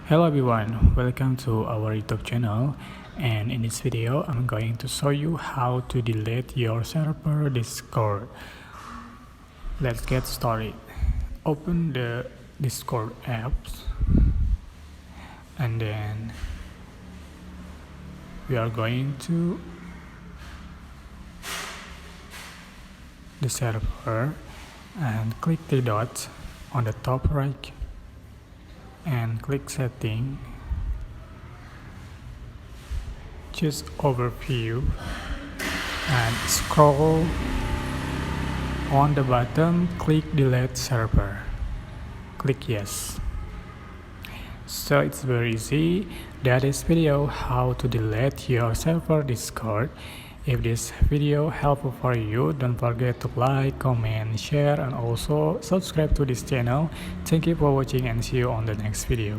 Hello everyone, welcome to our YouTube channel, and in this video I'm going to show you how to delete your server Discord. Let's get started. Open the Discord apps and then we are going to the server and click the dot on the top right and click setting, choose overview and scroll on the bottom, click delete server, click yes. So it's very easy. That is video how to delete your server Discord. If this video helpful for you, don't forget to like, comment, share and also subscribe to this channel. Thank you for watching and see you on the next video.